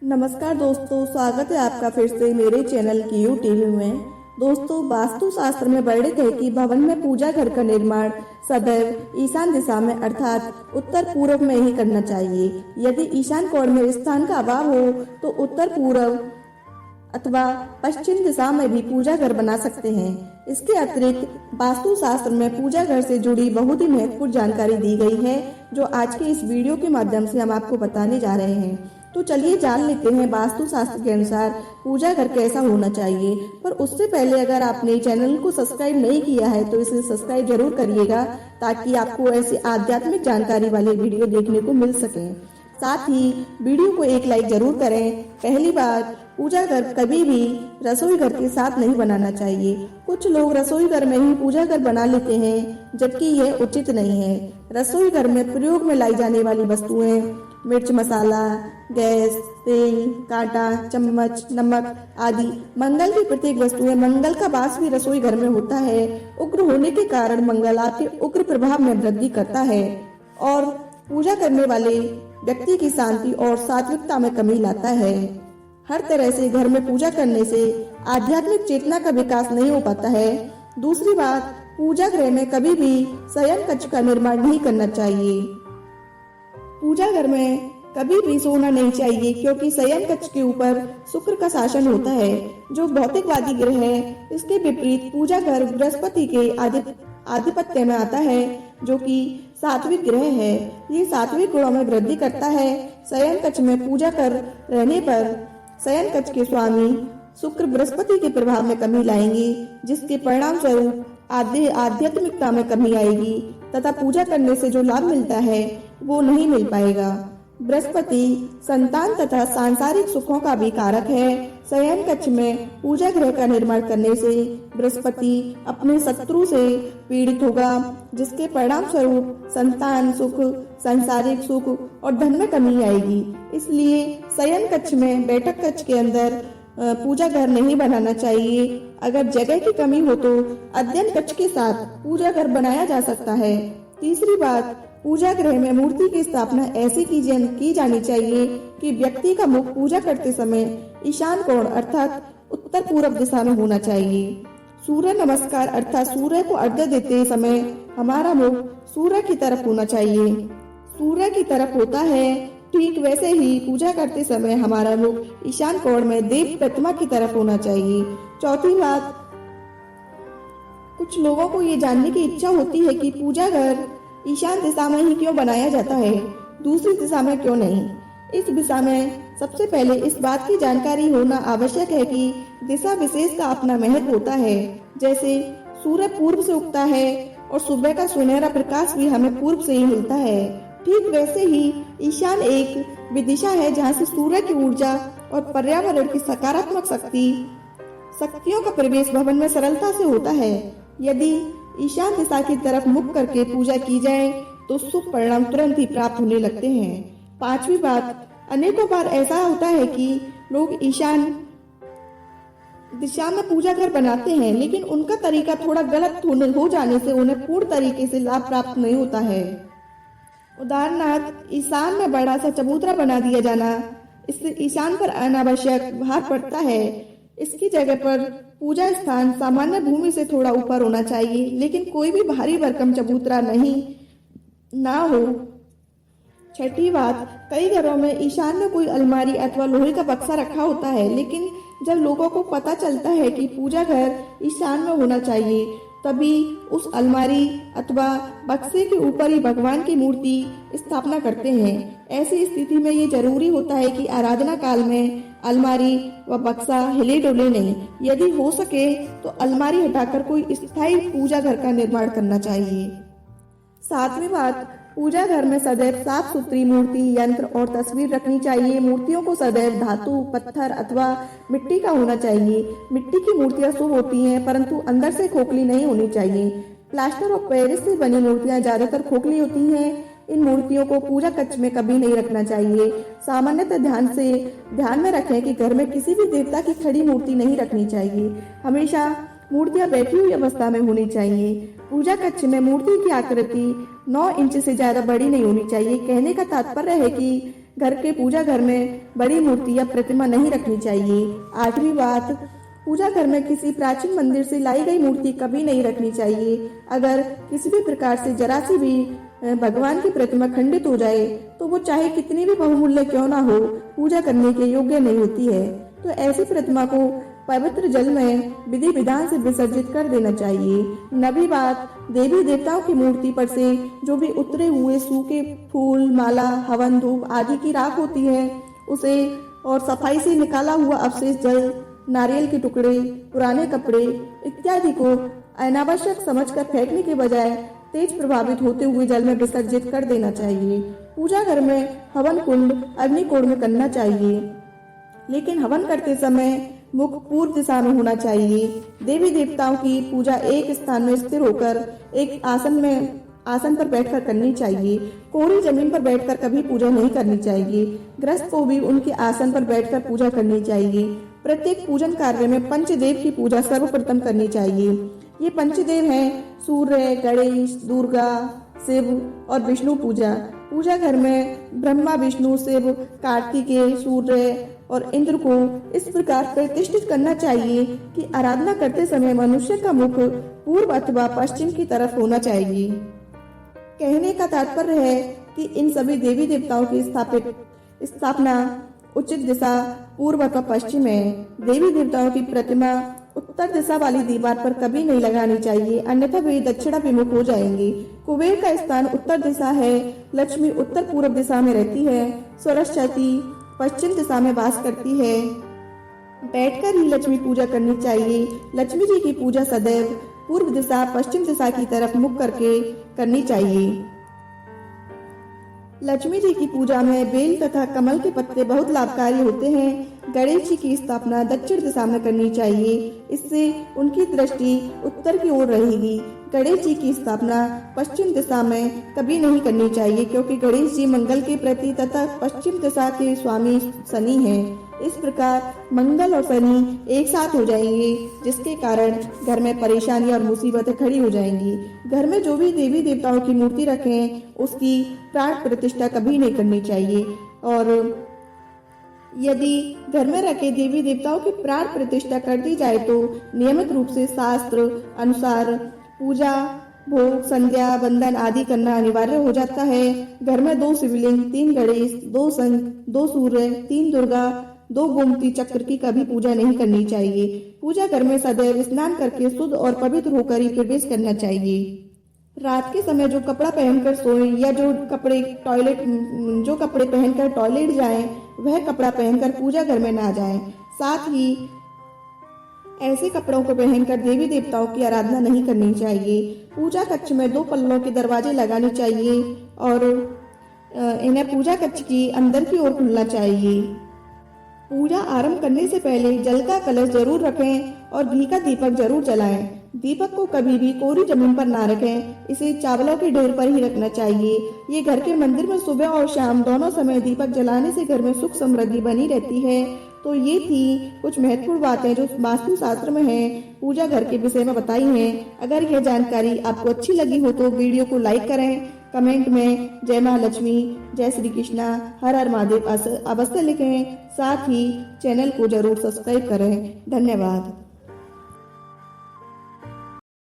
नमस्कार दोस्तों, स्वागत है आपका फिर से मेरे चैनल की टीवी में। दोस्तों, वास्तु शास्त्र में वर्णित है कि भवन में पूजा घर का निर्माण सदैव ईशान दिशा में अर्थात उत्तर पूर्व में ही करना चाहिए। यदि ईशान कोण में स्थान का अभाव हो तो उत्तर पूर्व अथवा पश्चिम दिशा में भी पूजा घर बना सकते हैं। इसके अतिरिक्त वास्तु शास्त्र में पूजा घर से जुड़ी बहुत ही महत्वपूर्ण जानकारी दी गई है, जो आज के इस वीडियो के माध्यम से हम आपको बताने जा रहे हैं। तो चलिए जान लेते हैं वास्तु शास्त्र के अनुसार पूजा घर कैसा होना चाहिए। पर उससे पहले अगर आपने चैनल को सब्सक्राइब नहीं किया है तो इसे सब्सक्राइब जरूर करिएगा, ताकि आपको ऐसी आध्यात्मिक जानकारी वाले वीडियो देखने को मिल सके। साथ ही वीडियो को एक लाइक जरूर करें। पहली बात, पूजा घर कभी भी रसोई घर के साथ नहीं बनाना चाहिए। कुछ लोग रसोई घर में ही पूजा घर बना लेते हैं, जबकि यह उचित नहीं है। रसोई घर में प्रयोग में लाई जाने वाली वस्तुएं मिर्च मसाला, गैस, तेल, कांटा, चम्मच, नमक आदि मंगल की प्रत्येक वस्तुएं, मंगल का वास भी रसोई घर में होता है। उग्र होने के कारण मंगल आपके उग्र प्रभाव में वृद्धि करता है और पूजा करने वाले व्यक्ति की शांति और सात्विकता में कमी लाता है। हर तरह से घर में पूजा करने से आध्यात्मिक चेतना का विकास नहीं हो पाता है। दूसरी बात, पूजा गृह में कभी भी शयन कक्ष का निर्माण नहीं करना चाहिए। पूजा घर में कभी भी सोना नहीं चाहिए, क्योंकि शयन कक्ष के ऊपर शुक्र का शासन होता है, जो भौतिकवादी ग्रह है। इसके विपरीत पूजा घर बृहस्पति के आधिपत्य में आता है, जो कि सात्विक ग्रह है। ये सात्विक गुणों में वृद्धि करता है। शयन कक्ष में पूजा कर रहने पर शयन कक्ष के स्वामी शुक्र बृहस्पति के प्रभाव में कमी लाएंगे, जिसके परिणाम स्वरूप आध्यात्मिकता में कमी आएगी तथा पूजा करने से जो लाभ मिलता है वो नहीं मिल पाएगा। बृहस्पति संतान तथा सांसारिक सुखों का भी कारक है। शयन कक्ष में पूजा गृह का निर्माण करने से बृहस्पति अपने शत्रु से पीड़ित होगा, जिसके परिणाम स्वरूप संतान सुख, सांसारिक सुख और धन में कमी आएगी। इसलिए शयन कक्ष में बैठक कक्ष के अंदर पूजा घर नहीं बनाना चाहिए। अगर जगह की कमी हो तो अध्ययन कक्ष के साथ पूजा घर बनाया जा सकता है। तीसरी बात, पूजा गृह में मूर्ति की स्थापना ऐसी की जानी चाहिए कि व्यक्ति का मुख पूजा करते समय ईशान कोण अर्थात उत्तर पूर्व दिशा में होना चाहिए। सूर्य नमस्कार अर्थात सूर्य को अर्घ्य देते समय हमारा मुख सूर्य की तरफ होना चाहिए। सूर्य की तरफ होता है, ठीक वैसे ही पूजा करते समय हमारा मुख ईशान कोण में देव प्रतिमा की तरफ होना चाहिए। चौथी बात, कुछ लोगों को ये जानने की इच्छा होती है कि पूजा घर ईशान दिशा में ही क्यों बनाया जाता है, दूसरी दिशा में क्यों नहीं। इस दिशा में सबसे पहले इस बात की जानकारी होना आवश्यक है कि दिशा विशेष का अपना महत्व होता है। जैसे सूर्य पूर्व से उगता है और सुबह का सुनहरा प्रकाश भी हमें पूर्व से ही मिलता है, ठीक वैसे ही ईशान एक विदिशा है जहाँ से सूर्य की ऊर्जा और पर्यावरण की सकारात्मक शक्तियों का प्रवेश भवन में सरलता से होता है। यदि ईशान दिशा की तरफ मुख करके पूजा की जाए तो शुभ परिणाम तुरंत ही प्राप्त होने लगते हैं। पांचवी बात, अनेकों बार ऐसा होता है कि लोग ईशान दिशा में पूजा घर बनाते हैं, लेकिन उनका तरीका थोड़ा गलत हो जाने से उन्हें पूर्ण तरीके से लाभ प्राप्त नहीं होता है। उदाहरणार्थ, ईशान में बड़ा सा चबूतरा बना दिया जाना, इससे ईशान पर अनावश्यक भार पड़ता है। इसकी जगह पर पूजा स्थान सामान्य भूमि से थोड़ा ऊपर होना चाहिए, लेकिन कोई भी भारी भरकम चबूतरा ना हो। छठी बात, कई घरों में ईशान में कोई अलमारी अथवा लोहे का बक्सा रखा होता है, लेकिन जब लोगों को पता चलता है कि पूजा घर ईशान में होना चाहिए, तभी उस अलमारी अथवा बक्से के ऊपर ही भगवान की मूर्ति स्थापना करते हैं। ऐसी स्थिति में ये जरूरी होता है कि आराधना काल में अलमारी व बक्सा हिले डुले नहीं। यदि हो सके तो अलमारी हटाकर कोई स्थायी पूजा घर का निर्माण करना चाहिए। सातवीं बात, पूजा घर में सदैव साफ सुथरी मूर्ति, यंत्र और तस्वीर रखनी चाहिए। मूर्तियों को सदैव धातु, पत्थर अथवा मिट्टी का होना चाहिए। मिट्टी की मूर्तियां शुभ होती हैं, परंतु अंदर से खोखली नहीं होनी चाहिए। प्लास्टर ऑफ पेरिस से बनी मूर्तियां ज्यादातर खोखली होती हैं। इन मूर्तियों को पूजा कक्ष में कभी नहीं रखना चाहिए। सामान्यतः ध्यान में रखें कि घर में किसी भी देवता की खड़ी मूर्ति नहीं रखनी चाहिए। हमेशा मूर्तियां बैठी हुई अवस्था में होनी चाहिए। पूजा कक्ष में मूर्ति की आकृति 9 इंच से ज्यादा बड़ी नहीं होनी चाहिए। कहने का तात्पर्य है कि घर के पूजा घर में बड़ी मूर्ति या प्रतिमा नहीं रखनी चाहिए। 8वीं बात, पूजा घर में किसी प्राचीन मंदिर से लाई गई मूर्ति कभी नहीं रखनी चाहिए। अगर किसी भी प्रकार से जरा सी भी भगवान की प्रतिमा खंडित हो जाए तो वो चाहे कितनी भी बहुमूल्य क्यों ना हो, पूजा करने के योग्य नहीं होती है। तो ऐसी प्रतिमा को पवित्र जल में विधि विधान से विसर्जित कर देना चाहिए। 9वीं बात, देवी देवताओं की मूर्ति पर से जो भी उतरे हुए सूखे फूल, माला, हवन, धूप आदि की राख होती है उसे और सफाई से निकाला हुआ अवशेष जल, नारियल के टुकड़े, पुराने कपड़े इत्यादि को अनावश्यक समझकर फेंकने के बजाय तेज प्रभावित होते हुए जल में विसर्जित कर देना चाहिए। पूजा घर में हवन कुंड अग्निकोण में करना चाहिए, लेकिन हवन करते समय मुख पूर्व दिशा में होना चाहिए। देवी देवताओं की पूजा एक स्थान में स्थिर होकर एक आसन पर बैठकर करनी चाहिए। कोरी जमीन पर बैठकर कभी पूजा नहीं करनी चाहिए। गृहस्थ को भी उनके आसन पर बैठकर पूजा करनी चाहिए। प्रत्येक पूजन कार्य में पंचदेव की पूजा सर्वप्रथम करनी चाहिए। ये पंचदेव हैं सूर्य, गणेश, दुर्गा, शिव और विष्णु पूजा। पूजा घर में ब्रह्मा, विष्णु, शिव, कार्तिकेय, सूर्य और इंद्र को इस प्रकार प्रतिष्ठित करना चाहिए कि आराधना करते समय मनुष्य का मुख पूर्व अथवा पश्चिम की तरफ होना चाहिए। कहने का तात्पर्य है कि इन सभी देवी देवताओं की स्थापना उचित दिशा पूर्व अथवा पश्चिम है। देवी देवताओं की प्रतिमा उत्तर दिशा वाली दीवार पर कभी नहीं लगानी चाहिए, अन्यथा वे दक्षिणाभिमुख हो जाएंगे। कुबेर का स्थान उत्तर दिशा है। लक्ष्मी उत्तर पूर्व दिशा में रहती है। सरस्वती पश्चिम दिशा में वास करती है। बैठकर ही लक्ष्मी पूजा करनी चाहिए। लक्ष्मी जी की पूजा सदैव पूर्व दिशा पश्चिम दिशा की तरफ मुख करके करनी चाहिए। लक्ष्मी जी की पूजा में बेल तथा कमल के पत्ते बहुत लाभकारी होते हैं। गणेश जी की स्थापना दक्षिण दिशा में करनी चाहिए, इससे उनकी दृष्टि उत्तर की ओर रहेगी। गणेश जी की स्थापना पश्चिम दिशा में कभी नहीं करनी चाहिए, क्योंकि गणेश जी मंगल के प्रति तथा पश्चिम दिशा के स्वामी शनि हैं। इस प्रकार मंगल और शनि एक साथ हो जाएंगे, जिसके कारण घर में परेशानी और मुसीबतें खड़ी हो जाएंगी। घर में जो भी देवी देवताओं की मूर्ति रखें उसकी प्राण प्रतिष्ठा कभी नहीं करनी चाहिए, और यदि घर में रखे देवी देवताओं की प्राण प्रतिष्ठा कर दी जाए तो नियमित रूप से शास्त्र अनुसार पूजा, भोग, संध्या, बंदन आदि करना अनिवार्य हो जाता है। घर में 2 शिवलिंग, 3 गणेश, 2 शंख, 2 सूर्य, 3 दुर्गा, 2 गोमती चक्र की कभी पूजा नहीं करनी चाहिए। पूजा घर में सदैव स्नान करके शुद्ध और पवित्र होकर ही प्रवेश करना चाहिए। रात के समय जो कपड़ा पहनकर सोएं या जो कपड़े पहनकर टॉयलेट जाएं, वह कपड़ा पहनकर पूजा घर में ना जाएं। साथ ही ऐसे कपड़ों को पहनकर देवी देवताओं की आराधना नहीं करनी चाहिए। पूजा कक्ष में 2 पल्लों के दरवाजे लगाने चाहिए और इन्हें पूजा कक्ष की अंदर की ओर खुलना चाहिए। पूजा आरंभ करने से पहले जल का कलश जरूर रखें और घी का दीपक जरूर जलाएं। दीपक को कभी भी कोरी जमीन पर ना रखें, इसे चावलों के ढेर पर ही रखना चाहिए। ये घर के मंदिर में सुबह और शाम दोनों समय दीपक जलाने से घर में सुख समृद्धि बनी रहती है। तो ये थी कुछ महत्वपूर्ण बातें जो वास्तु शास्त्र में है, पूजा घर के विषय में बताई हैं। अगर यह जानकारी आपको अच्छी लगी हो तो वीडियो को लाइक करें, कमेंट में जय महालक्ष्मी, जय श्री कृष्णा, हर हर महादेव अवश्य लिखें। साथ ही चैनल को जरूर सब्सक्राइब करें। धन्यवाद।